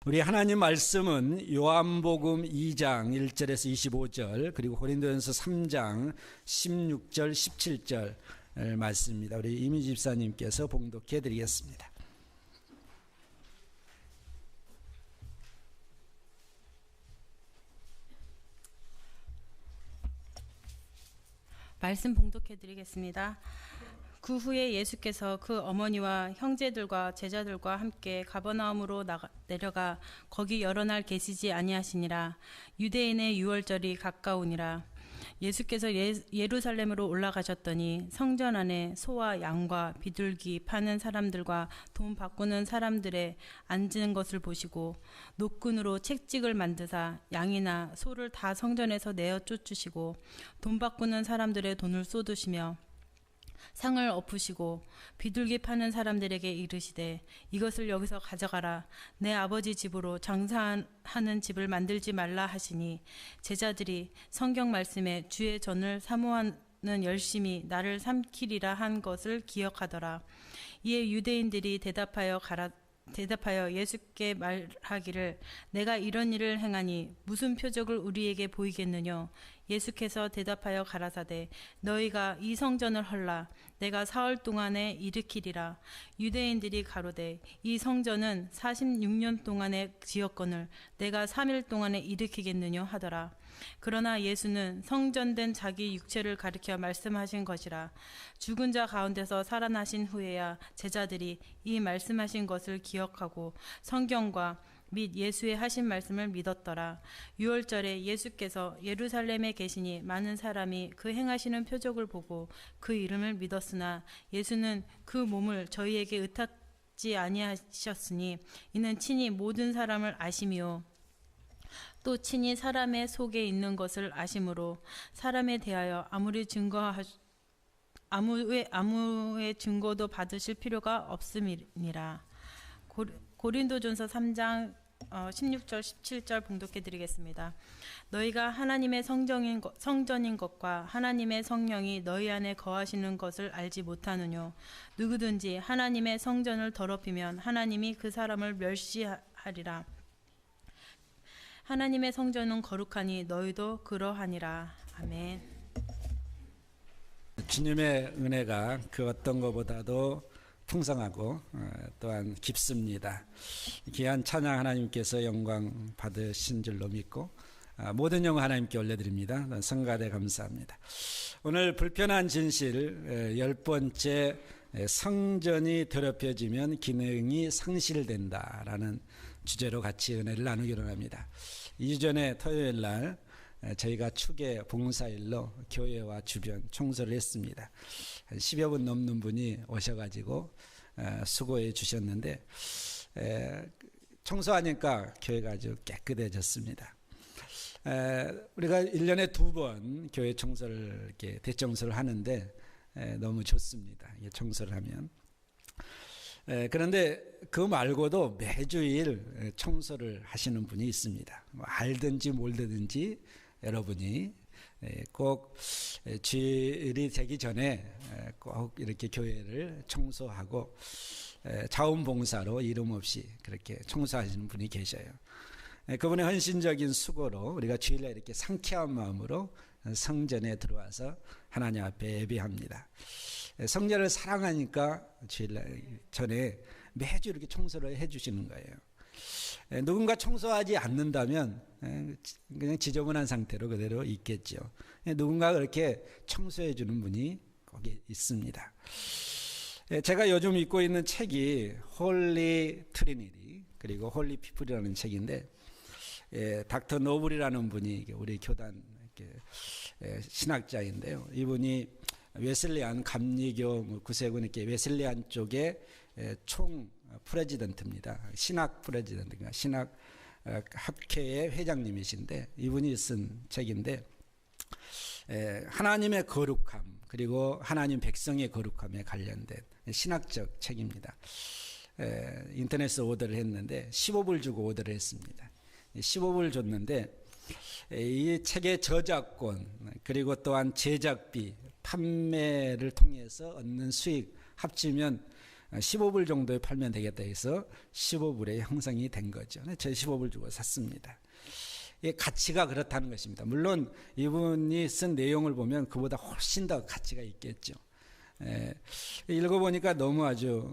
우리 하나님 말씀은 요한복음 2장 1절에서 25절 그리고 고린도전서 3장 16절 17절 말씀입니다. 우리 이미지 집사님께서 봉독해 드리겠습니다. 말씀 봉독해 드리겠습니다. 그 후에 예수께서 그 어머니와 형제들과 제자들과 함께 가버나움으로 내려가 거기 여러 날 계시지 아니하시니라. 유대인의 유월절이 가까우니라. 예수께서 예루살렘으로 올라가셨더니 성전 안에 소와 양과 비둘기 파는 사람들과 돈 바꾸는 사람들의 앉은 것을 보시고 노끈으로 채찍을 만드사 양이나 소를 다 성전에서 내어 쫓으시고 돈 바꾸는 사람들의 돈을 쏟으시며 상을 엎으시고 비둘기 파는 사람들에게 이르시되 이것을 여기서 가져가라. 내 아버지 집으로 장사하는 집을 만들지 말라 하시니 제자들이 성경 말씀에 주의 전을 사모하는 열심히 나를 삼키리라 한 것을 기억하더라. 이에 유대인들이 대답하여 예수께 말하기를 내가 이런 일을 행하니 무슨 표적을 우리에게 보이겠느냐. 예수께서 대답하여 가라사대 너희가 이 성전을 헐라. 내가 사흘 동안에 일으키리라. 유대인들이 가로되 이 성전은 46년 동안에 지었거늘 내가 3일 동안에 일으키겠느냐 하더라. 그러나 예수는 성전된 자기 육체를 가리켜 말씀하신 것이라. 죽은 자 가운데서 살아나신 후에야 제자들이 이 말씀하신 것을 기억하고 성경과 및 예수의 하신 말씀을 믿었더라. 유월절에 예수께서 예루살렘에 계시니 많은 사람이 그 행하시는 표적을 보고 그 이름을 믿었으나 예수는 그 몸을 저희에게 의탁지 아니하셨으니 이는 친히 모든 사람을 아심이요 또 친히 사람의 속에 있는 것을 아심으로 사람에 대하여 아무의 증거도 받으실 필요가 없음이니라. 고린도전서 3장 16절 17절 봉독해 드리겠습니다. 너희가 하나님의 성전인 것과 하나님의 성령이 너희 안에 거하시는 것을 알지 못하느뇨. 누구든지 하나님의 성전을 더럽히면 하나님이 그 사람을 멸시하리라. 하나님의 성전은 거룩하니 너희도 그러하니라. 아멘. 주님의 은혜가 그 어떤 것보다도 풍성하고 또한 깊습니다. 귀한 찬양 하나님께서 영광 받으신 줄로 믿고 모든 영광 하나님께 올려드립니다. 성가대 감사합니다. 오늘 불편한 진실 10번째 성전이 더럽혀지면 기능이 상실된다라는 주제로 같이 은혜를 나누기로 합니다. 2주 전에 토요일 날 저희가 축의 봉사일로 교회와 주변 청소를 했습니다. 한 10여 분 넘는 분이 오셔가지고 수고해 주셨는데 청소하니까 교회가 아주 깨끗해졌습니다. 우리가 1년에 2번 교회 청소를 이렇게 대청소를 하는데 너무 좋습니다. 청소를 하면. 그런데 그 말고도 매주일 청소를 하시는 분이 있습니다. 알든지 모르든지 여러분이 꼭 주일이 되기 전에 꼭 이렇게 교회를 청소하고 자원봉사로 이름 없이 그렇게 청소하시는 분이 계셔요. 그분의 헌신적인 수고로 우리가 주일날 이렇게 상쾌한 마음으로 성전에 들어와서 하나님 앞에 예배합니다. 성전을 사랑하니까 주일날 전에 매주 이렇게 청소를 해주시는 거예요. 누군가 청소하지 않는다면 그냥 지저분한 상태로 그대로 있겠죠. 누군가 그렇게 청소해 주는 분이 거기 있습니다. 제가 요즘 읽고 있는 책이 홀리 트리니티 그리고 홀리 피플이라는 책인데 닥터 노블이라는 분이 우리 교단 신학자인데요. 이분이 웨슬리안 감리교 구세군 이렇게 웨슬리안 쪽의 총 프레지던트입니다. 신학 프레지던트가 신학 학회의 회장님이신데 이분이 쓴 책인데 하나님의 거룩함 그리고 하나님 백성의 거룩함에 관련된 신학적 책입니다. 인터넷에 오더를 했는데 15불 주고 오더를 했습니다. 15불 줬는데 이 책의 저작권 그리고 또한 제작비 판매를 통해서 얻는 수익 합치면 15불 정도에 팔면 되겠다 해서 15불에 형성이 된 거죠. 저 15불 주고 샀습니다. 가치가 그렇다는 것입니다. 물론 이분이 쓴 내용을 보면 그보다 훨씬 더 가치가 있겠죠. 읽어보니까 너무 아주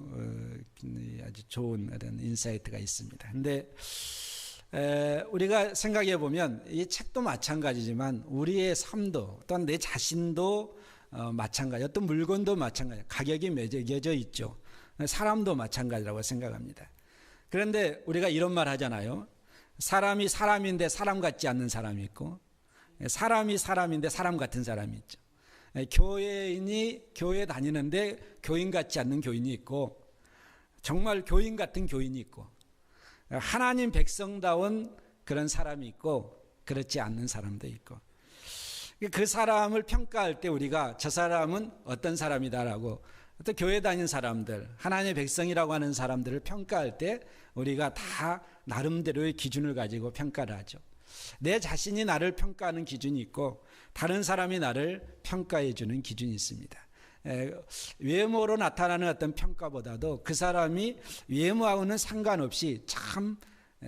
좋은 그런 인사이트가 있습니다. 근데 우리가 생각해 보면 이 책도 마찬가지지만 우리의 삶도 또한 내 자신도 마찬가지, 어떤 물건도 마찬가지, 가격이 매겨져 있죠. 사람도 마찬가지라고 생각합니다. 그런데 우리가 이런 말 하잖아요. 사람이 사람인데 사람 같지 않는 사람이 있고, 사람이 사람인데 사람 같은 사람이 있죠. 교회인이 교회 다니는데 교인 같지 않는 교인이 있고, 정말 교인 같은 교인이 있고, 하나님 백성다운 그런 사람이 있고, 그렇지 않는 사람도 있고, 그 사람을 평가할 때 우리가 저 사람은 어떤 사람이다라고, 또 교회 다니는 사람들, 하나님의 백성이라고 하는 사람들을 평가할 때 우리가 다 나름대로의 기준을 가지고 평가를 하죠. 내 자신이 나를 평가하는 기준이 있고 다른 사람이 나를 평가해 주는 기준이 있습니다. 외모로 나타나는 어떤 평가보다도 그 사람이 외모하고는 상관없이 참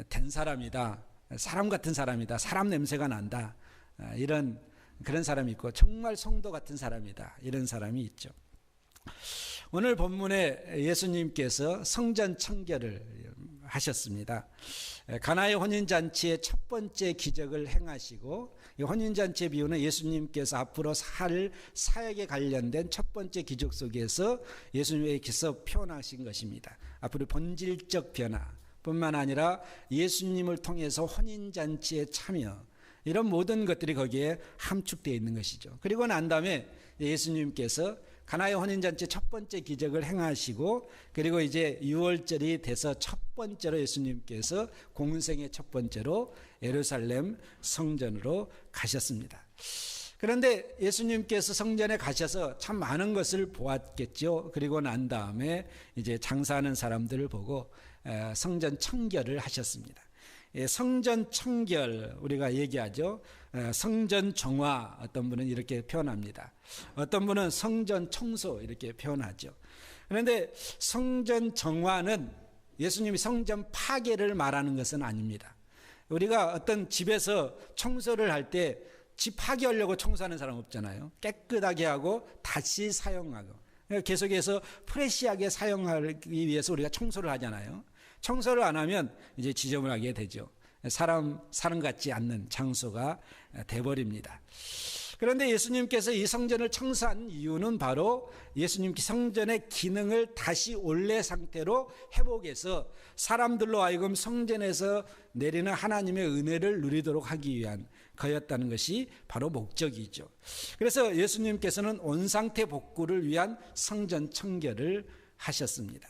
된 사람이다, 사람 같은 사람이다, 사람 냄새가 난다, 이런 그런 사람이 있고, 정말 성도 같은 사람이다, 이런 사람이 있죠. 오늘 본문에 예수님께서 성전 청결을 하셨습니다. 가나의 혼인잔치의 첫 번째 기적을 행하시고, 이 혼인잔치의 비유는 예수님께서 앞으로 할 사역에 관련된 첫 번째 기적 속에서 예수님께서 표현하신 것입니다. 앞으로 본질적 변화뿐만 아니라 예수님을 통해서 혼인잔치에 참여, 이런 모든 것들이 거기에 함축되어 있는 것이죠. 그리고 난 다음에 예수님께서 가나의 혼인잔치 첫 번째 기적을 행하시고, 그리고 이제 6월절이 돼서 첫 번째로 예수님께서 공생의 첫 번째로 예루살렘 성전으로 가셨습니다. 그런데 예수님께서 성전에 가셔서 참 많은 것을 보았겠죠. 그리고 난 다음에 이제 장사하는 사람들을 보고 성전 청결을 하셨습니다. 성전 청결, 우리가 얘기하죠. 성전 정화, 어떤 분은 이렇게 표현합니다. 어떤 분은 성전 청소, 이렇게 표현하죠. 그런데 성전 정화는 예수님이 성전 파괴를 말하는 것은 아닙니다. 우리가 어떤 집에서 청소를 할 때 집 파괴하려고 청소하는 사람 없잖아요. 깨끗하게 하고 다시 사용하고, 계속해서 프레시하게 사용하기 위해서 우리가 청소를 하잖아요. 청소를 안 하면 이제 지저분하게 되죠. 사람 같지 않는 장소가 돼버립니다. 그런데 예수님께서 이 성전을 청소한 이유는 바로 예수님께 성전의 기능을 다시 원래 상태로 회복해서 사람들로 하여금 성전에서 내리는 하나님의 은혜를 누리도록 하기 위한 거였다는 것이 바로 목적이죠. 그래서 예수님께서는 온상태 복구를 위한 성전 청결을 하셨습니다.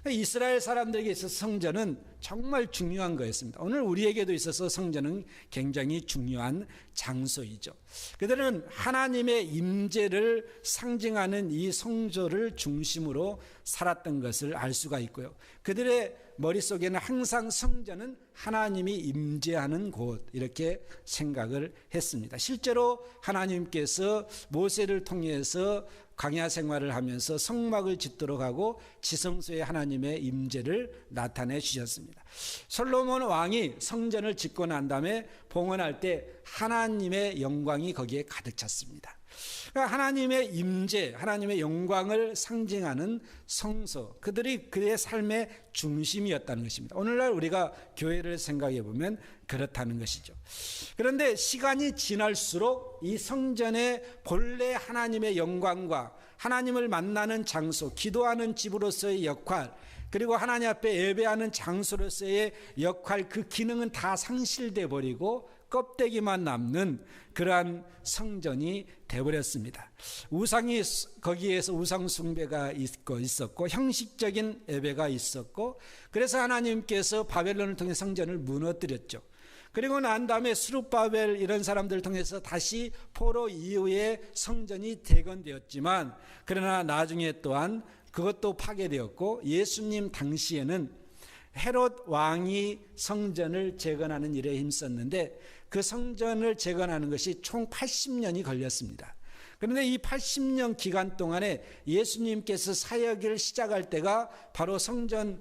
이스라엘 사람들에게 있어서 성전은 정말 중요한 거였습니다. 오늘 우리에게도 있어서 성전은 굉장히 중요한 장소이죠. 그들은 하나님의 임재를 상징하는 이 성소를 중심으로 살았던 것을 알 수가 있고요. 그들의 머릿속에는 항상 성전은 하나님이 임재하는 곳, 이렇게 생각을 했습니다. 실제로 하나님께서 모세를 통해서 광야 생활을 하면서 성막을 짓도록 하고 지성소에 하나님의 임재를 나타내 주셨습니다. 솔로몬 왕이 성전을 짓고 난 다음에 봉헌할 때 하나님의 영광이 거기에 가득 찼습니다. 그러니까 하나님의 임재, 하나님의 영광을 상징하는 성소, 그들이 그의 삶의 중심이었다는 것입니다. 오늘날 우리가 교회를 생각해 보면 그렇다는 것이죠. 그런데 시간이 지날수록 이 성전의 본래 하나님의 영광과 하나님을 만나는 장소, 기도하는 집으로서의 역할, 그리고 하나님 앞에 예배하는 장소로서의 역할, 그 기능은 다 상실돼 버리고 껍데기만 남는 그러한 성전이 되어버렸습니다. 우상이 거기에서 우상 숭배가 있었고 형식적인 예배가 있었고, 그래서 하나님께서 바벨론을 통해 성전을 무너뜨렸죠. 그리고 난 다음에 스룹바벨 이런 사람들을 통해서 다시 포로 이후에 성전이 재건되었지만, 그러나 나중에 또한 그것도 파괴되었고, 예수님 당시에는 헤롯 왕이 성전을 재건하는 일에 힘썼는데 그 성전을 재건하는 것이 총 80년이 걸렸습니다. 그런데 이 80년 기간 동안에 예수님께서 사역을 시작할 때가 바로 성전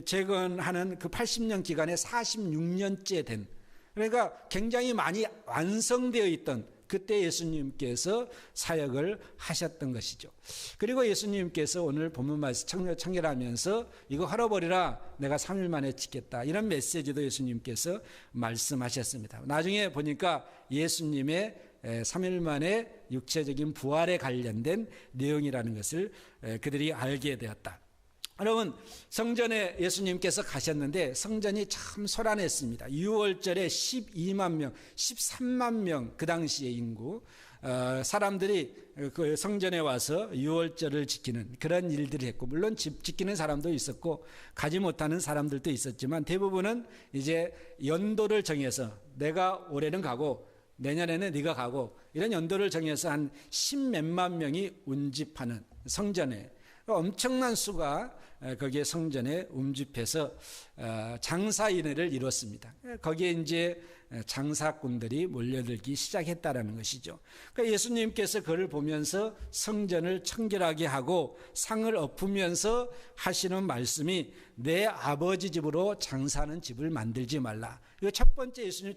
재건하는 그 80년 기간에 46년째 된, 그러니까 굉장히 많이 완성되어 있던 그때 예수님께서 사역을 하셨던 것이죠. 그리고 예수님께서 오늘 본문 말씀 청결하면서 이거 헐어버리라, 내가 3일 만에 짓겠다, 이런 메시지도 예수님께서 말씀하셨습니다. 나중에 보니까 예수님의 3일 만에 육체적인 부활에 관련된 내용이라는 것을 그들이 알게 되었다. 여러분, 성전에 예수님께서 가셨는데 성전이 참 소란했습니다. 6월절에 12만 명, 13만 명, 그 당시의 인구 사람들이 그 성전에 와서 6월절을 지키는 그런 일들을 했고, 물론 지키는 사람도 있었고 가지 못하는 사람들도 있었지만 대부분은 이제 연도를 정해서 내가 올해는 가고 내년에는 네가 가고, 이런 연도를 정해서 한 10몇만 명이 운집하는 성전에 엄청난 수가 거기에 성전에 운집해서 장사인회를 이뤘습니다. 거기에 이제 장사꾼들이 몰려들기 시작했다라는 것이죠. 그러니까 예수님께서 그를 보면서 성전을 청결하게 하고 상을 엎으면서 하시는 말씀이 내 아버지 집으로 장사하는 집을 만들지 말라. 이거 첫 번째 예수님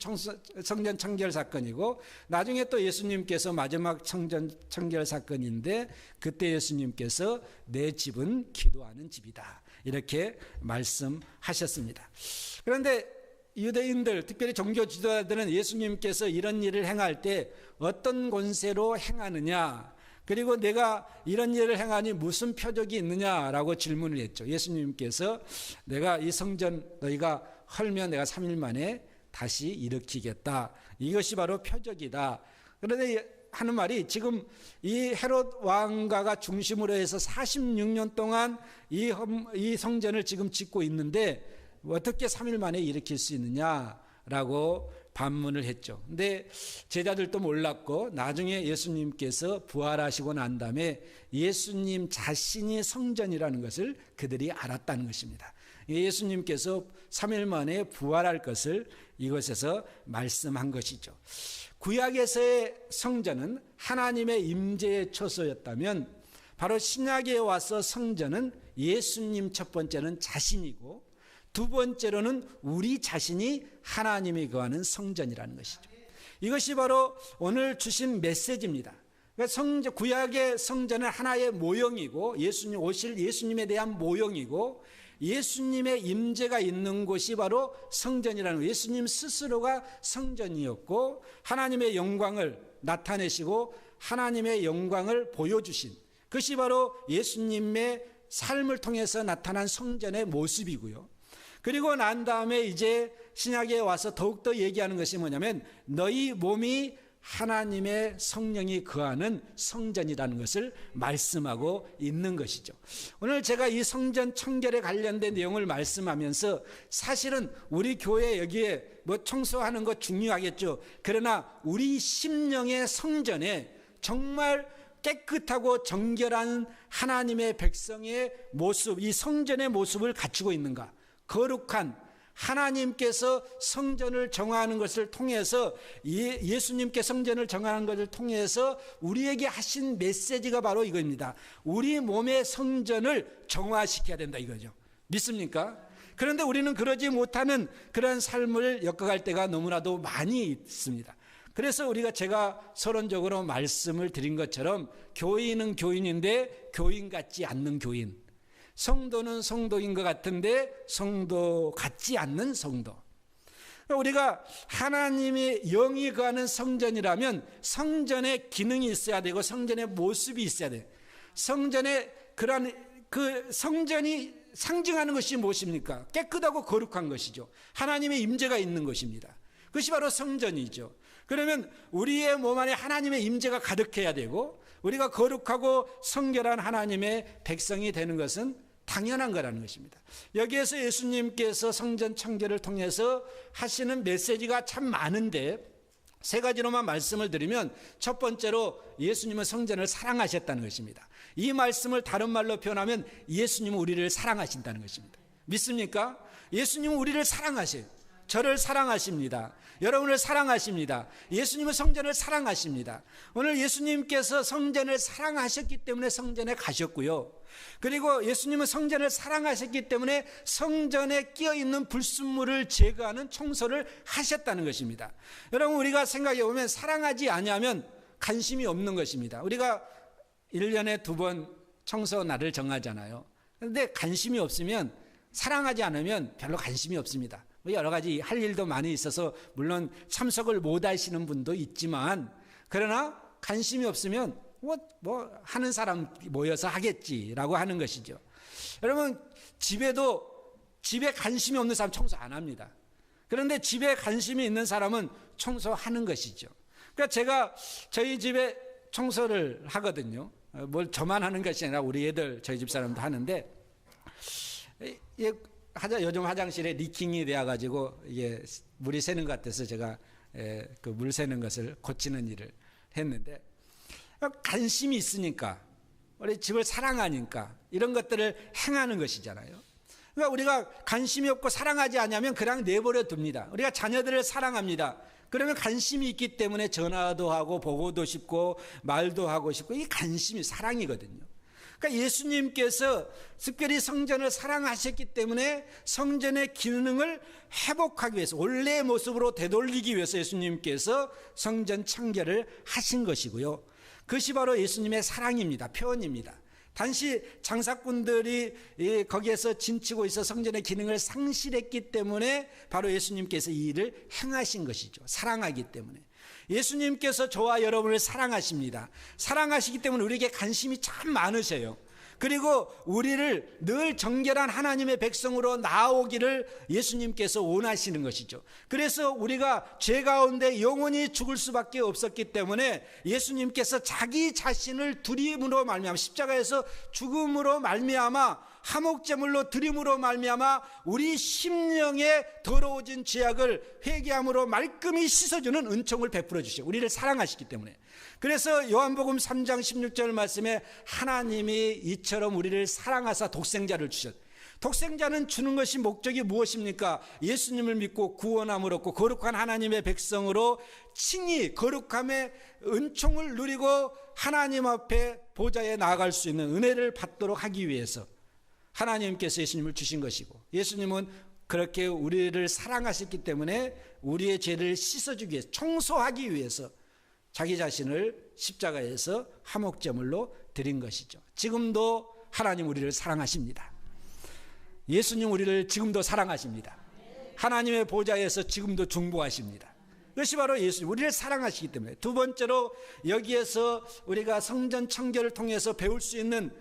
성전 청결 사건이고, 나중에 또 예수님께서 마지막 성전 청결 사건인데 그때 예수님께서 내 집은 기도하는 집이다, 이렇게 말씀하셨습니다. 그런데 유대인들, 특별히 종교 지도자들은 예수님께서 이런 일을 행할 때 어떤 권세로 행하느냐, 그리고 내가 이런 일을 행하니 무슨 표적이 있느냐라고 질문을 했죠. 예수님께서 내가 이 성전 너희가 헐면 내가 3일 만에 다시 일으키겠다, 이것이 바로 표적이다. 그런데 하는 말이, 지금 이 헤롯 왕가가 중심으로 해서 46년 동안 이 성전을 지금 짓고 있는데 어떻게 3일 만에 일으킬 수 있느냐라고 반문을 했죠. 근데 제자들도 몰랐고, 나중에 예수님께서 부활하시고 난 다음에 예수님 자신이 성전이라는 것을 그들이 알았다는 것입니다. 예수님께서 3일 만에 부활할 것을 이것에서 말씀한 것이죠. 구약에서의 성전은 하나님의 임재의 처소였다면, 바로 신약에 와서 성전은 예수님 첫 번째는 자신이고 두 번째로는 우리 자신이 하나님이 거하는 성전이라는 것이죠. 이것이 바로 오늘 주신 메시지입니다. 그러니까 구약의 성전은 하나의 모형이고, 예수님 오실 예수님에 대한 모형이고, 예수님의 임재가 있는 곳이 바로 성전이라는 거예요. 예수님 스스로가 성전이었고 하나님의 영광을 나타내시고 하나님의 영광을 보여주신 그것이 바로 예수님의 삶을 통해서 나타난 성전의 모습이고요. 그리고 난 다음에 이제 신약에 와서 더욱더 얘기하는 것이 뭐냐면, 너희 몸이 하나님의 성령이 거하는 성전이라는 것을 말씀하고 있는 것이죠. 오늘 제가 이 성전 청결에 관련된 내용을 말씀하면서 사실은 우리 교회 여기에 뭐 청소하는 것 중요하겠죠. 그러나 우리 심령의 성전에 정말 깨끗하고 정결한 하나님의 백성의 모습, 이 성전의 모습을 갖추고 있는가? 거룩한 하나님께서 성전을 정하는 것을 통해서, 예수님께 성전을 정하는 것을 통해서 우리에게 하신 메시지가 바로 이겁니다. 우리 몸의 성전을 정화시켜야 된다, 이거죠. 믿습니까? 그런데 우리는 그러지 못하는 그런 삶을 엮어갈 때가 너무나도 많이 있습니다. 그래서 제가 서론적으로 말씀을 드린 것처럼, 교인은 교인인데 교인 같지 않는 교인, 성도는 성도인 것 같은데 성도 같지 않는 성도. 우리가 하나님의 영이 거하는 성전이라면 성전의 기능이 있어야 되고 성전의 모습이 있어야 돼. 성전의 그 성전이 상징하는 것이 무엇입니까? 깨끗하고 거룩한 것이죠. 하나님의 임재가 있는 것입니다. 그것이 바로 성전이죠. 그러면 우리의 몸 안에 하나님의 임재가 가득해야 되고, 우리가 거룩하고 성결한 하나님의 백성이 되는 것은 당연한 거라는 것입니다. 여기에서 예수님께서 성전 청결을 통해서 하시는 메시지가 참 많은데, 세 가지로만 말씀을 드리면, 첫 번째로 예수님은 성전을 사랑하셨다는 것입니다. 이 말씀을 다른 말로 표현하면 예수님은 우리를 사랑하신다는 것입니다. 믿습니까? 예수님은 우리를 사랑하셔요. 저를 사랑하십니다. 여러분을 사랑하십니다. 예수님은 성전을 사랑하십니다. 오늘 예수님께서 성전을 사랑하셨기 때문에 성전에 가셨고요. 그리고 예수님은 성전을 사랑하셨기 때문에 성전에 끼어있는 불순물을 제거하는 청소를 하셨다는 것입니다. 여러분, 우리가 생각해 보면 사랑하지 아니하면 관심이 없는 것입니다. 우리가 1년에 2번 청소 날을 정하잖아요. 그런데 관심이 없으면, 사랑하지 않으면 별로 관심이 없습니다. 여러 가지 할 일도 많이 있어서 물론 참석을 못 하시는 분도 있지만, 그러나 관심이 없으면 뭐 하는 사람 모여서 하겠지라고 하는 것이죠. 여러분, 집에 관심이 없는 사람 청소 안 합니다. 그런데 집에 관심이 있는 사람은 청소하는 것이죠. 그러니까 제가 저희 집에 청소를 하거든요. 뭘 저만 하는 것이 아니라 우리 애들, 저희 집 사람도 하는데, 요즘 화장실에 리킹이 되어가지고 이게 물이 새는 것 같아서 제가 그 물 새는 것을 고치는 일을 했는데, 관심이 있으니까, 우리 집을 사랑하니까 이런 것들을 행하는 것이잖아요. 그러니까 우리가 관심이 없고 사랑하지 않으면 그냥 내버려 둡니다. 우리가 자녀들을 사랑합니다. 그러면 관심이 있기 때문에 전화도 하고 보고도 싶고 말도 하고 싶고, 이 관심이 사랑이거든요. 그러니까 예수님께서 특별히 성전을 사랑하셨기 때문에 성전의 기능을 회복하기 위해서, 원래의 모습으로 되돌리기 위해서 예수님께서 성전 청결을 하신 것이고요. 그것이 바로 예수님의 사랑입니다. 표현입니다. 단지 장사꾼들이 거기에서 진치고 있어 성전의 기능을 상실했기 때문에 바로 예수님께서 이 일을 행하신 것이죠. 사랑하기 때문에. 예수님께서 저와 여러분을 사랑하십니다. 사랑하시기 때문에 우리에게 관심이 참 많으세요. 그리고 우리를 늘 정결한 하나님의 백성으로 나오기를 예수님께서 원하시는 것이죠. 그래서 우리가 죄 가운데 영원히 죽을 수밖에 없었기 때문에 예수님께서 자기 자신을 드림으로 말미암아, 십자가에서 죽음으로 말미암아, 화목제물로 드림으로 말미암아 우리 심령에 더러워진 죄악을 회개함으로 말끔히 씻어주는 은총을 베풀어 주시고 우리를 사랑하시기 때문에. 그래서 요한복음 3장 16절 말씀에 하나님이 이처럼 우리를 사랑하사 독생자를 주셨. 독생자는 주는 것이 목적이 무엇입니까? 예수님을 믿고 구원함을 얻고 거룩한 하나님의 백성으로 칭히 거룩함의 은총을 누리고 하나님 앞에 보좌에 나아갈 수 있는 은혜를 받도록 하기 위해서 하나님께서 예수님을 주신 것이고, 예수님은 그렇게 우리를 사랑하셨기 때문에 우리의 죄를 씻어주기 위해서, 청소하기 위해서 자기 자신을 십자가에서 화목제물로 드린 것이죠. 지금도 하나님 우리를 사랑하십니다. 예수님 우리를 지금도 사랑하십니다. 하나님의 보좌에서 지금도 중보하십니다. 그것이 바로 예수님, 우리를 사랑하시기 때문에. 두 번째로 여기에서 우리가 성전 청결을 통해서 배울 수 있는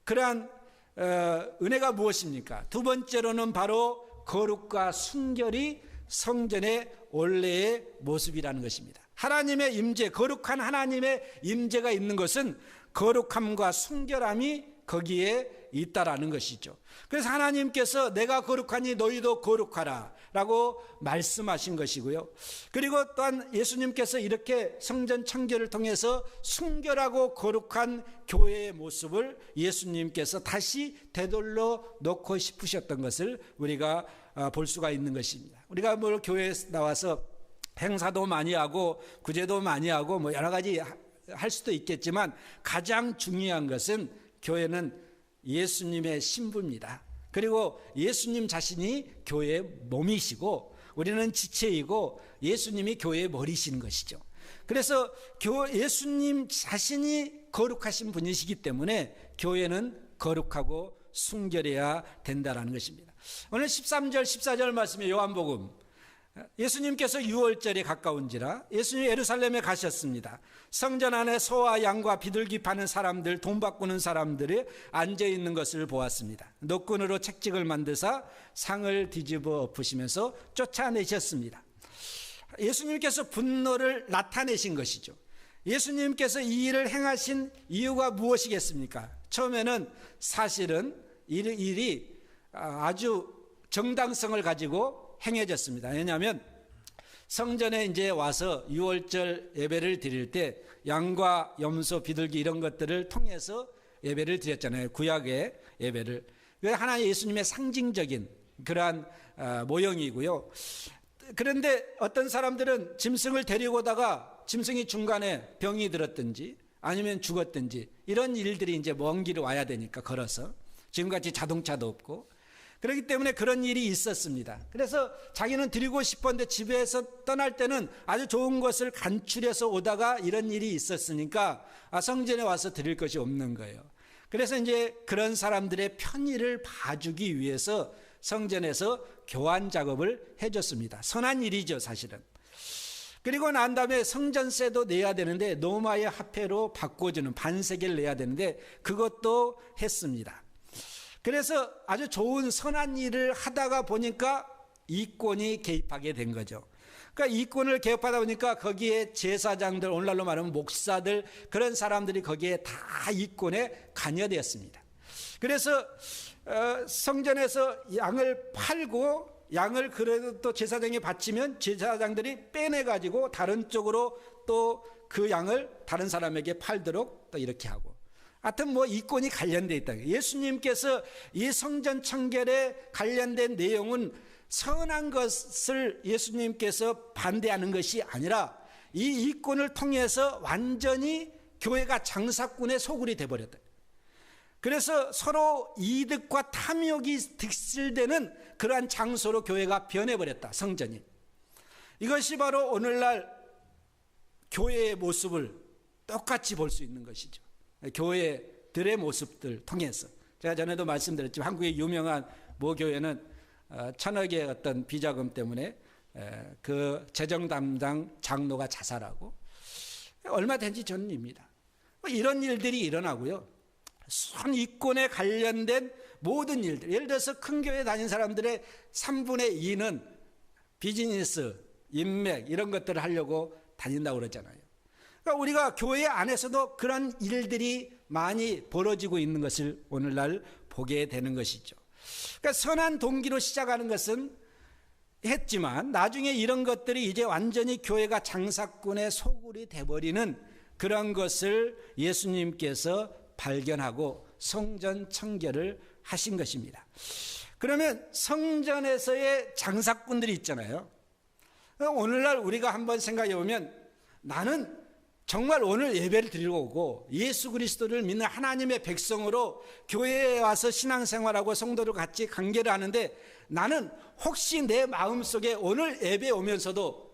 그러한 은혜가 무엇입니까? 두 번째로는 바로 거룩과 순결이 성전의 원래의 모습이라는 것입니다. 하나님의 임재, 거룩한 하나님의 임재가 있는 것은 거룩함과 순결함이 거기에 있다라는 것이죠. 그래서 하나님께서 내가 거룩하니 너희도 거룩하라 라고 말씀하신 것이고요. 그리고 또한 예수님께서 이렇게 성전 청결을 통해서 순결하고 거룩한 교회의 모습을 예수님께서 다시 되돌려 놓고 싶으셨던 것을 우리가 볼 수가 있는 것입니다. 우리가 뭐 교회에 나와서 행사도 많이 하고 구제도 많이 하고 뭐 여러 가지 할 수도 있겠지만, 가장 중요한 것은 교회는 예수님의 신부입니다. 그리고 예수님 자신이 교회의 몸이시고 우리는 지체이고 예수님이 교회의 머리신 것이죠. 그래서 예수님 자신이 거룩하신 분이시기 때문에 교회는 거룩하고 순결해야 된다는 것입니다. 오늘 13절 14절 말씀에 요한복음, 예수님께서 6월절에 가까운지라 예수님이 예루살렘에 가셨습니다. 성전 안에 소와 양과 비둘기 파는 사람들, 돈 바꾸는 사람들이 앉아있는 것을 보았습니다. 노끈으로 책찍을 만드사 상을 뒤집어 엎으시면서 쫓아내셨습니다. 예수님께서 분노를 나타내신 것이죠. 예수님께서 이 일을 행하신 이유가 무엇이겠습니까? 처음에는 사실은 일이 아주 정당성을 가지고 행해졌습니다. 왜냐하면 성전에 이제 와서 6월절 예배를 드릴 때 양과 염소, 비둘기 이런 것들을 통해서 예배를 드렸잖아요. 구약의 예배를. 하나님 예수님의 상징적인 그러한 모형이고요. 그런데 어떤 사람들은 짐승을 데리고 오다가 짐승이 중간에 병이 들었든지 아니면 죽었든지 이런 일들이 이제 먼 길을 와야 되니까 걸어서 지금같이 자동차도 없고 그렇기 때문에 그런 일이 있었습니다. 그래서 자기는 드리고 싶었는데 집에서 떠날 때는 아주 좋은 것을 간추려서 오다가 이런 일이 있었으니까 성전에 와서 드릴 것이 없는 거예요. 그래서 이제 그런 사람들의 편의를 봐주기 위해서 성전에서 교환 작업을 해줬습니다. 선한 일이죠, 사실은. 그리고 난 다음에 성전세도 내야 되는데 로마의 화폐로 바꿔주는 반세계를 내야 되는데 그것도 했습니다. 그래서 아주 좋은 선한 일을 하다가 보니까 이권이 개입하게 된 거죠. 그러니까 이권을 개입하다 보니까 거기에 제사장들, 오늘날로 말하면 목사들, 그런 사람들이 거기에 다 이권에 관여되었습니다. 그래서 성전에서 양을 팔고 양을 그래도 또 제사장에 바치면 제사장들이 빼내가지고 다른 쪽으로 또 그 양을 다른 사람에게 팔도록 또 이렇게 하고, 하여튼 뭐 이권이 관련되어 있다. 예수님께서 이 성전 청결에 관련된 내용은 선한 것을 예수님께서 반대하는 것이 아니라 이 이권을 통해서 완전히 교회가 장사꾼의 소굴이 되어버렸다. 그래서 서로 이득과 탐욕이 득실되는 그러한 장소로 교회가 변해버렸다, 성전이. 이것이 바로 오늘날 교회의 모습을 똑같이 볼 수 있는 것이죠. 교회들의 모습들 통해서. 제가 전에도 말씀드렸지만 한국의 유명한 모 교회는 천억의 어떤 비자금 때문에 그 재정 담당 장로가 자살하고 얼마 된 지 전입니다. 이런 일들이 일어나고요. 선이권에 관련된 모든 일들, 예를 들어서 큰 교회 다닌 사람들의 3분의 2는 비즈니스, 인맥 이런 것들을 하려고 다닌다고 그러잖아요. 그러니까 우리가 교회 안에서도 그런 일들이 많이 벌어지고 있는 것을 오늘날 보게 되는 것이죠. 그러니까 선한 동기로 시작하는 것은 했지만 나중에 이런 것들이 이제 완전히 교회가 장사꾼의 소굴이 돼버리는 그런 것을 예수님께서 발견하고 성전 청결을 하신 것입니다. 그러면 성전에서의 장사꾼들이 있잖아요. 오늘날 우리가 한번 생각해 보면 나는 정말 오늘 예배를 드리러 오고 예수 그리스도를 믿는 하나님의 백성으로 교회에 와서 신앙생활하고 성도를 같이 관계를 하는데 나는 혹시 내 마음속에 오늘 예배 오면서도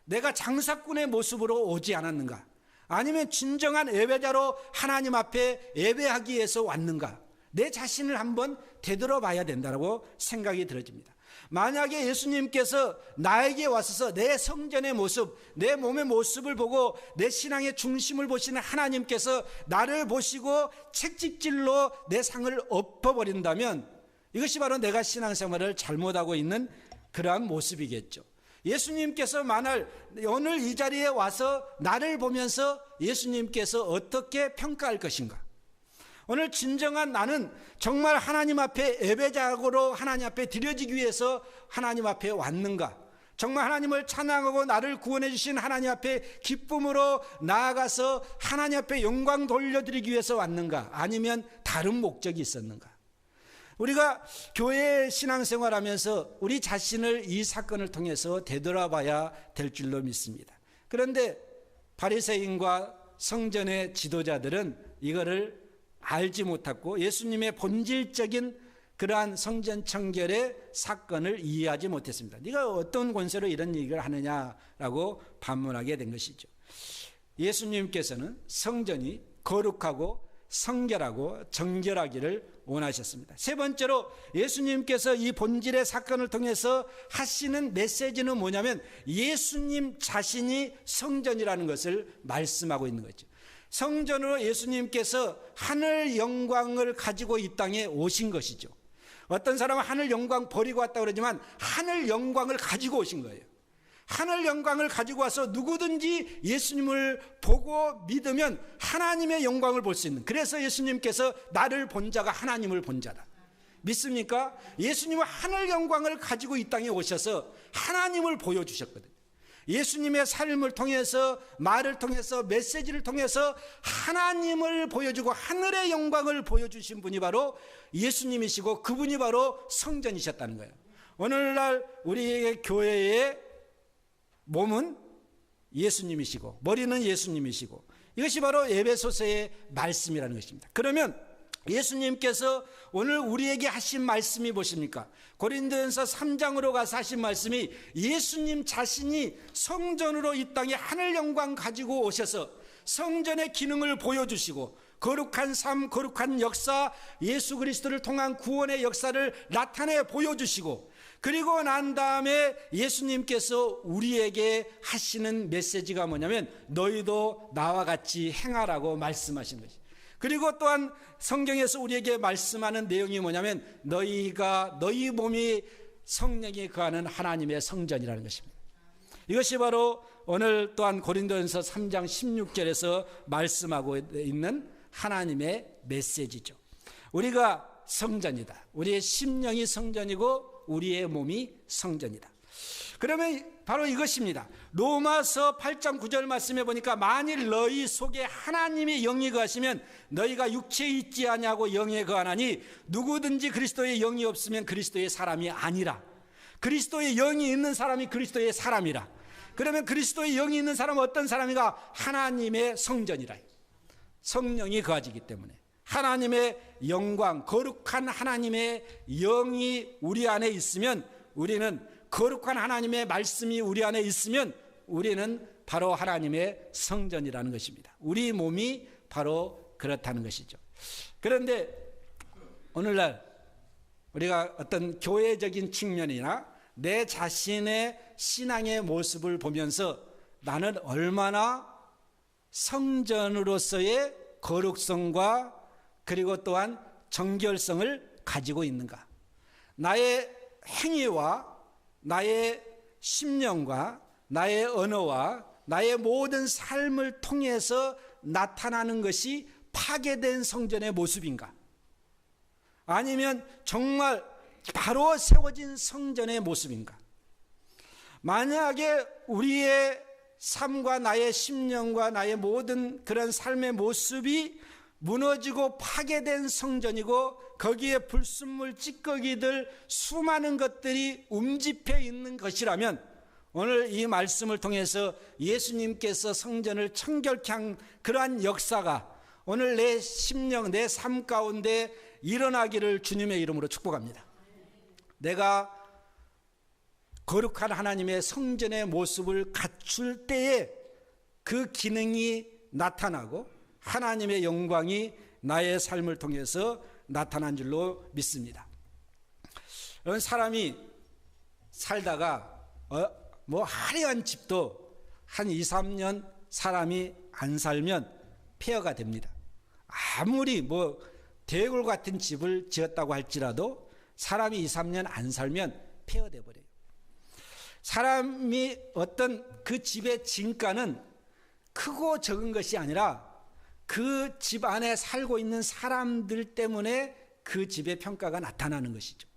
내가 장사꾼의 모습으로 오지 않았는가? 아니면 진정한 예배자로 하나님 앞에 예배하기 위해서 왔는가? 내 자신을 한번 되돌아봐야 된다고 생각이 들어집니다. 만약에 예수님께서 나에게 와서서 내 성전의 모습, 내 몸의 모습을 보고 내 신앙의 중심을 보시는 하나님께서 나를 보시고 채찍질로 내 상을 엎어버린다면 이것이 바로 내가 신앙생활을 잘못하고 있는 그러한 모습이겠죠. 예수님께서 만일 오늘 이 자리에 와서 나를 보면서 예수님께서 어떻게 평가할 것인가? 오늘 진정한 나는 정말 하나님 앞에 예배자로 하나님 앞에 드려지기 위해서 하나님 앞에 왔는가? 정말 하나님을 찬양하고 나를 구원해 주신 하나님 앞에 기쁨으로 나아가서 하나님 앞에 영광 돌려드리기 위해서 왔는가? 아니면 다른 목적이 있었는가? 우리가 교회 신앙생활하면서 우리 자신을 이 사건을 통해서 되돌아봐야 될 줄로 믿습니다. 그런데 바리새인과 성전의 지도자들은 이거를 알지 못했고 예수님의 본질적인 그러한 성전 청결의 사건을 이해하지 못했습니다. 네가 어떤 권세로 이런 얘기를 하느냐라고 반문하게 된 것이죠. 예수님께서는 성전이 거룩하고 성결하고 정결하기를 원하셨습니다. 세 번째로 예수님께서 이 본질의 사건을 통해서 하시는 메시지는 뭐냐면 예수님 자신이 성전이라는 것을 말씀하고 있는 거죠. 성전으로 예수님께서 하늘 영광을 가지고 이 땅에 오신 것이죠. 어떤 사람은 하늘 영광 버리고 왔다고 그러지만 하늘 영광을 가지고 오신 거예요. 하늘 영광을 가지고 와서 누구든지 예수님을 보고 믿으면 하나님의 영광을 볼 수 있는, 그래서 예수님께서 나를 본 자가 하나님을 본 자다. 믿습니까? 예수님은 하늘 영광을 가지고 이 땅에 오셔서 하나님을 보여주셨거든요. 예수님의 삶을 통해서, 말을 통해서, 메시지를 통해서 하나님을 보여주고 하늘의 영광을 보여주신 분이 바로 예수님이시고 그분이 바로 성전이셨다는 거예요. 오늘날 우리의 교회에 몸은 예수님이시고 머리는 예수님이시고, 이것이 바로 에베소서의 말씀이라는 것입니다. 그러면 예수님께서 오늘 우리에게 하신 말씀이 무엇입니까? 고린도전서 3장으로 가서 하신 말씀이 예수님 자신이 성전으로 이 땅에 하늘 영광 가지고 오셔서 성전의 기능을 보여주시고 거룩한 삶, 거룩한 역사, 예수 그리스도를 통한 구원의 역사를 나타내 보여주시고, 그리고 난 다음에 예수님께서 우리에게 하시는 메시지가 뭐냐면 너희도 나와 같이 행하라고 말씀하신 것이죠. 그리고 또한 성경에서 우리에게 말씀하는 내용이 뭐냐면 너희 몸이 성령이 거하는 하나님의 성전이라는 것입니다. 이것이 바로 오늘 또한 고린도전서 3장 16절에서 말씀하고 있는 하나님의 메시지죠. 우리가 성전이다. 우리의 심령이 성전이고 우리의 몸이 성전이다. 그러면 바로 이것입니다. 로마서 8장 9절 말씀해 보니까 만일 너희 속에 하나님의 영이 거하시면 너희가 육체에 있지 아니하고 영에 거하나니 누구든지 그리스도의 영이 없으면 그리스도의 사람이 아니라. 그리스도의 영이 있는 사람이 그리스도의 사람이라. 그러면 그리스도의 영이 있는 사람은 어떤 사람인가? 하나님의 성전이라. 성령이 거하지기 때문에 하나님의 영광, 거룩한 하나님의 영이 우리 안에 있으면, 우리는 거룩한 하나님의 말씀이 우리 안에 있으면 우리는 바로 하나님의 성전이라는 것입니다. 우리 몸이 바로 그렇다는 것이죠. 그런데 오늘날 우리가 어떤 교회적인 측면이나 내 자신의 신앙의 모습을 보면서 나는 얼마나 성전으로서의 거룩성과 그리고 또한 정결성을 가지고 있는가, 나의 행위와 나의 심령과 나의 언어와 나의 모든 삶을 통해서 나타나는 것이 파괴된 성전의 모습인가, 아니면 정말 바로 세워진 성전의 모습인가. 만약에 우리의 삶과 나의 심령과 나의 모든 그런 삶의 모습이 무너지고 파괴된 성전이고 거기에 불순물, 찌꺼기들, 수많은 것들이 움집해 있는 것이라면, 오늘 이 말씀을 통해서 예수님께서 성전을 청결케 한 그러한 역사가 오늘 내 심령, 내 삶 가운데 일어나기를 주님의 이름으로 축복합니다. 내가 거룩한 하나님의 성전의 모습을 갖출 때에 그 기능이 나타나고 하나님의 영광이 나의 삶을 통해서 나타난 줄로 믿습니다. 이런 사람이 살다가 화려한 집도 한 2, 3년 사람이 안 살면 폐허가 됩니다. 아무리 대골 같은 집을 지었다고 할지라도 사람이 2, 3년 안 살면 폐허돼 버려요. 사람이 어떤 그 집의 진가는 크고 적은 것이 아니라 그 집 안에 살고 있는 사람들 때문에 그 집의 평가가 나타나는 것이죠.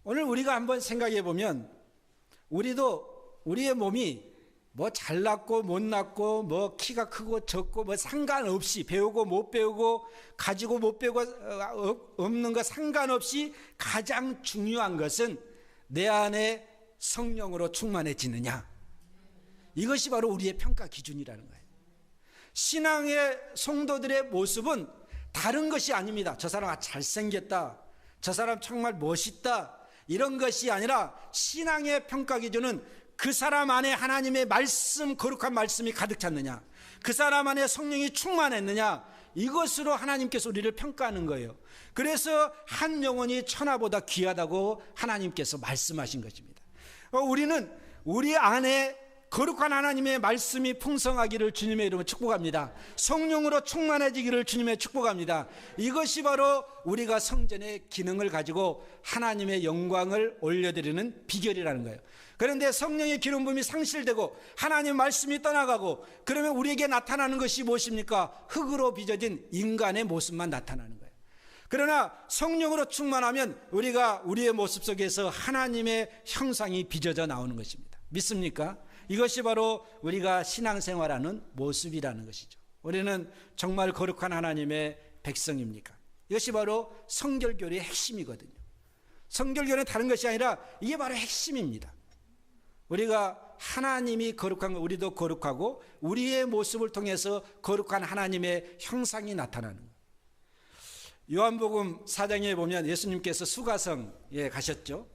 오늘 우리가 한번 생각해 보면 우리도 우리의 몸이 잘났고 못났고 키가 크고 적고 상관없이, 배우고 못 배우고 가지고 못 배우고 없는 거 상관없이 가장 중요한 것은 내 안에 성령으로 충만해지느냐, 이것이 바로 우리의 평가 기준이라는 거예요. 신앙의 성도들의 모습은 다른 것이 아닙니다. 저 사람 잘생겼다, 저 사람 정말 멋있다, 이런 것이 아니라 신앙의 평가 기준은 그 사람 안에 하나님의 말씀, 거룩한 말씀이 가득 찼느냐, 그 사람 안에 성령이 충만했느냐, 이것으로 하나님께서 우리를 평가하는 거예요. 그래서 한 영혼이 천하보다 귀하다고 하나님께서 말씀하신 것입니다. 우리는 우리 안에 거룩한 하나님의 말씀이 풍성하기를 주님의 이름으로 축복합니다. 성령으로 충만해지기를 주님의 축복합니다. 이것이 바로 우리가 성전의 기능을 가지고 하나님의 영광을 올려드리는 비결이라는 거예요. 그런데 성령의 기름 부음이 상실되고 하나님 말씀이 떠나가고 그러면 우리에게 나타나는 것이 무엇입니까? 흙으로 빚어진 인간의 모습만 나타나는 거예요. 그러나 성령으로 충만하면 우리가 우리의 모습 속에서 하나님의 형상이 빚어져 나오는 것입니다. 믿습니까? 이것이 바로 우리가 신앙생활하는 모습이라는 것이죠. 우리는 정말 거룩한 하나님의 백성입니까? 이것이 바로 성결교리의 핵심이거든요. 성결교리는 다른 것이 아니라 이게 바로 핵심입니다. 우리가 하나님이 거룩한 거 우리도 거룩하고 우리의 모습을 통해서 거룩한 하나님의 형상이 나타나는 거예요. 요한복음 4장에 보면 예수님께서 수가성에 가셨죠.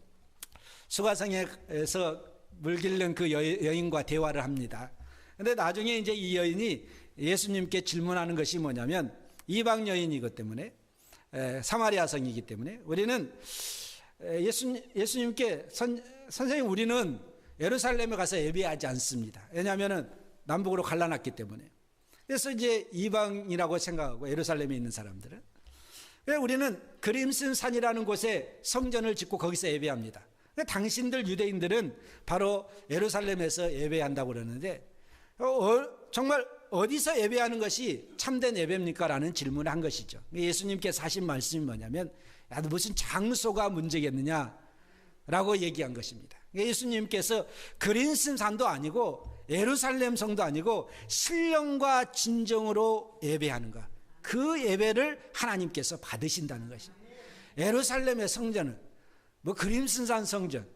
수가성에서 물 길른 그 여인과 대화를 합니다. 그런데 나중에 이제 이 여인이 예수님께 질문하는 것이 뭐냐면, 이방 여인이기 때문에, 사마리아성이기 때문에 우리는 예수님께 선생님, 우리는 예루살렘에 가서 예배하지 않습니다. 왜냐하면 남북으로 갈라놨기 때문에. 그래서 이제 이방이라고 생각하고, 예루살렘에 있는 사람들은, 우리는 그림슨 산이라는 곳에 성전을 짓고 거기서 예배합니다. 당신들 유대인들은 바로 예루살렘에서 예배한다고 그러는데, 정말 어디서 예배하는 것이 참된 예배입니까? 라는 질문을 한 것이죠. 예수님께서 하신 말씀이 뭐냐면, 야, 무슨 장소가 문제겠느냐 라고 얘기한 것입니다. 예수님께서 그린슨 산도 아니고 예루살렘 성도 아니고 신령과 진정으로 예배하는 것, 그 예배를 하나님께서 받으신다는 것입니다. 예루살렘의 성전은 뭐 그림슨산 성전,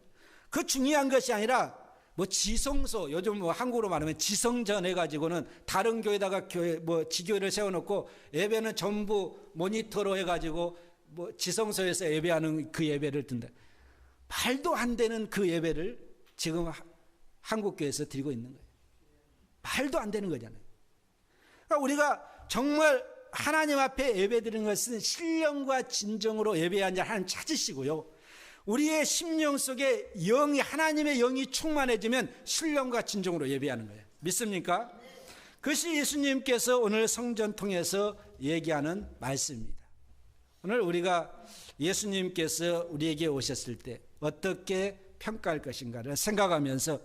그 중요한 것이 아니라 뭐 지성소, 요즘 뭐 한국으로 말하면 지성전 해가지고는 다른 교회다가 교회 뭐 지교회를 세워놓고 예배는 전부 모니터로 해가지고 뭐 지성소에서 예배하는 그 예배를 든다. 말도 안 되는 그 예배를 지금 한국 교회에서 드리고 있는 거예요. 말도 안 되는 거잖아요. 그러니까 우리가 정말 하나님 앞에 예배 드리는 것은 신령과 진정으로 예배한 자 하나님 찾으시고요, 우리의 심령 속에 영이, 하나님의 영이 충만해지면 신령과 진정으로 예배하는 거예요. 믿습니까? 그것이 예수님께서 오늘 성전 통해서 얘기하는 말씀입니다. 오늘 우리가 예수님께서 우리에게 오셨을 때 어떻게 평가할 것인가를 생각하면서,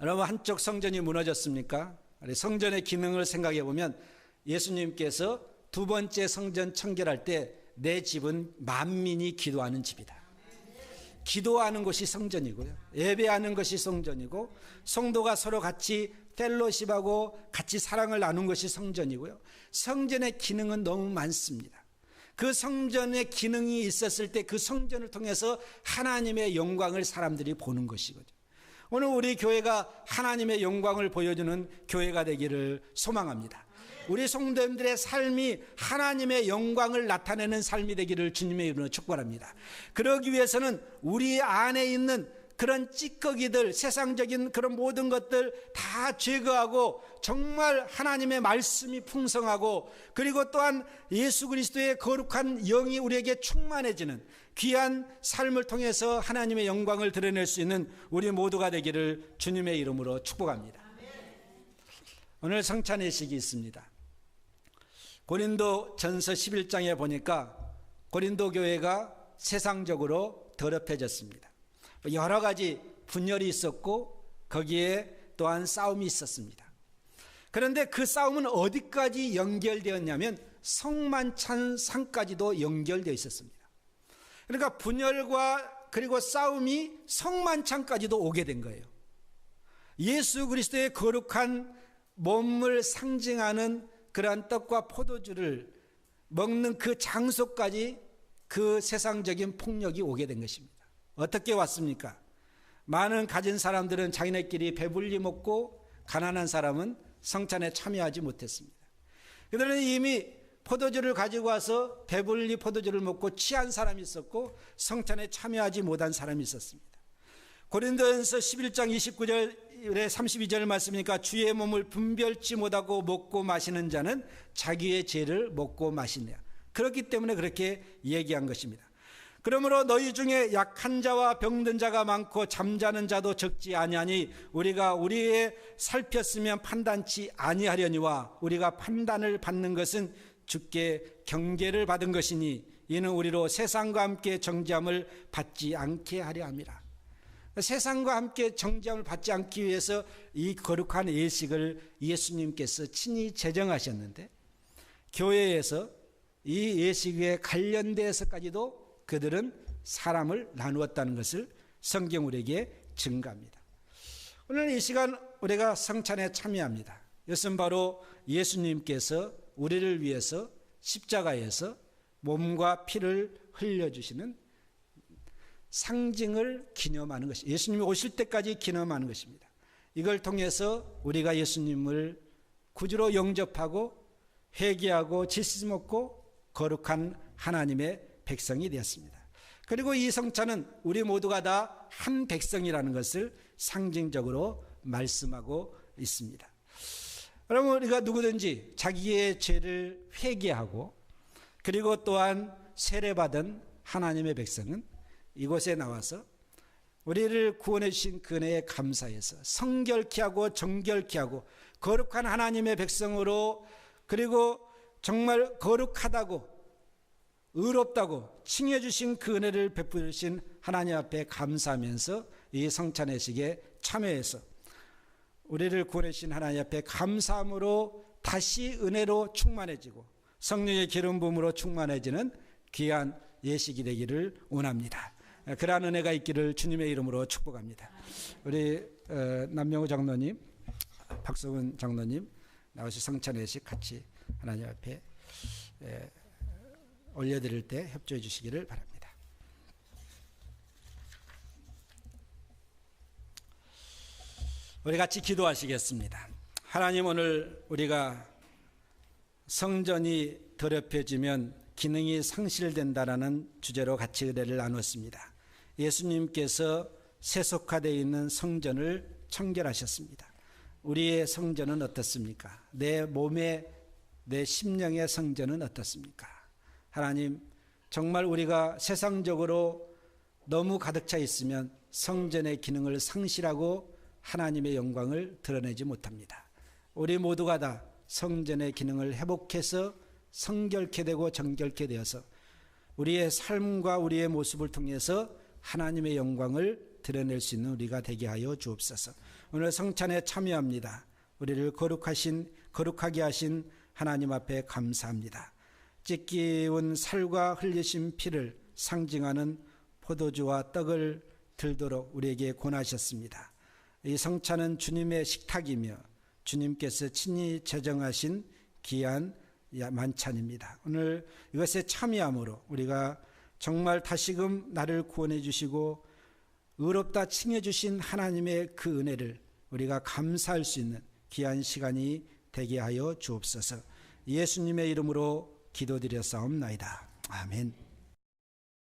여러분, 한쪽 성전이 무너졌습니까? 성전의 기능을 생각해 보면 예수님께서 두 번째 성전 청결할 때 내 집은 만민이 기도하는 집이다. 기도하는 것이 성전이고요, 예배하는 것이 성전이고, 성도가 서로 같이 펠로십하고 같이 사랑을 나눈 것이 성전이고요, 성전의 기능은 너무 많습니다. 그 성전의 기능이 있었을 때 그 성전을 통해서 하나님의 영광을 사람들이 보는 것이거든요. 오늘 우리 교회가 하나님의 영광을 보여주는 교회가 되기를 소망합니다. 우리 성도님들의 삶이 하나님의 영광을 나타내는 삶이 되기를 주님의 이름으로 축복합니다. 그러기 위해서는 우리 안에 있는 그런 찌꺼기들, 세상적인 그런 모든 것들 다 제거하고 정말 하나님의 말씀이 풍성하고, 그리고 또한 예수 그리스도의 거룩한 영이 우리에게 충만해지는 귀한 삶을 통해서 하나님의 영광을 드러낼 수 있는 우리 모두가 되기를 주님의 이름으로 축복합니다. 오늘 성찬의식이 있습니다. 고린도 전서 11장에 보니까 고린도 교회가 세상적으로 더럽혀졌습니다. 여러 가지 분열이 있었고 거기에 또한 싸움이 있었습니다. 그런데 그 싸움은 어디까지 연결되었냐면 성만찬상까지도 연결되어 있었습니다. 그러니까 분열과 그리고 싸움이 성만찬까지도 오게 된 거예요. 예수 그리스도의 거룩한 몸을 상징하는 그러한 떡과 포도주를 먹는 그 장소까지 그 세상적인 폭력이 오게 된 것입니다. 어떻게 왔습니까? 많은 가진 사람들은 자기네끼리 배불리 먹고 가난한 사람은 성찬에 참여하지 못했습니다. 그들은 이미 포도주를 가지고 와서 배불리 포도주를 먹고 취한 사람이 있었고 성찬에 참여하지 못한 사람이 있었습니다. 고린도전서 11장 29절에 32절 말씀이니까 주의 몸을 분별치 못하고 먹고 마시는 자는 자기의 죄를 먹고 마시느냐. 그렇기 때문에 그렇게 얘기한 것입니다. 그러므로 너희 중에 약한 자와 병든 자가 많고 잠자는 자도 적지 아니하니 우리가 우리의 살폈으면 판단치 아니하려니와 우리가 판단을 받는 것은 주께 경계를 받은 것이니 이는 우리로 세상과 함께 정죄함을 받지 않게 하려 함이라. 세상과 함께 정죄함을 받지 않기 위해서 이 거룩한 예식을 예수님께서 친히 제정하셨는데, 교회에서 이 예식에 관련돼서까지도 그들은 사람을 나누었다는 것을 성경 우리에게 증가합니다. 오늘 이 시간 우리가 성찬에 참여합니다. 이것은 바로 예수님께서 우리를 위해서 십자가에서 몸과 피를 흘려주시는 상징을 기념하는 것이, 예수님이 오실 때까지 기념하는 것입니다. 이걸 통해서 우리가 예수님을 구주로 영접하고 회개하고 지시 먹고 거룩한 하나님의 백성이 되었습니다. 그리고 이 성찬은 우리 모두가 다 한 백성이라는 것을 상징적으로 말씀하고 있습니다. 그러면 우리가 누구든지 자기의 죄를 회개하고 그리고 또한 세례받은 하나님의 백성은 이곳에 나와서 우리를 구원해 주신 그 은혜에 감사해서 성결케 하고 정결케 하고 거룩한 하나님의 백성으로, 그리고 정말 거룩하다고 의롭다고 칭해 주신 그 은혜를 베풀어 주신 하나님 앞에 감사하면서 이 성찬의식에 참여해서 우리를 구원해 주신 하나님 앞에 감사함으로 다시 은혜로 충만해지고 성령의 기름 부음으로 충만해지는 귀한 예식이 되기를 원합니다. 그러한 은혜가 있기를 주님의 이름으로 축복합니다. 우리 남명우 장로님, 박성은 장로님 나오시 성찬의식 같이 하나님 앞에 올려드릴 때 협조해 주시기를 바랍니다. 우리 같이 기도하시겠습니다. 하나님, 오늘 우리가 성전이 더럽혀지면 기능이 상실된다라는 주제로 같이 은혜를 나눴습니다. 예수님께서 세속화되어 있는 성전을 청결하셨습니다. 우리의 성전은 어떻습니까? 내 몸의, 내 심령의 성전은 어떻습니까? 하나님, 정말 우리가 세상적으로 너무 가득 차 있으면 성전의 기능을 상실하고 하나님의 영광을 드러내지 못합니다. 우리 모두가 다 성전의 기능을 회복해서 성결케 되고 정결케 되어서 우리의 삶과 우리의 모습을 통해서 하나님의 영광을 드러낼 수 있는 우리가 되게 하여 주옵소서. 오늘 성찬에 참여합니다. 우리를 거룩하게 하신 하나님 앞에 감사합니다. 찢기운 살과 흘리신 피를 상징하는 포도주와 떡을 들도록 우리에게 권하셨습니다. 이 성찬은 주님의 식탁이며 주님께서 친히 제정하신 귀한 만찬입니다. 오늘 이것에 참여함으로 우리가 정말 다시금 나를 구원해 주시고 의롭다 칭해 주신 하나님의 그 은혜를 우리가 감사할 수 있는 귀한 시간이 되게 하여 주옵소서. 예수님의 이름으로 기도드렸사옵나이다. 아멘.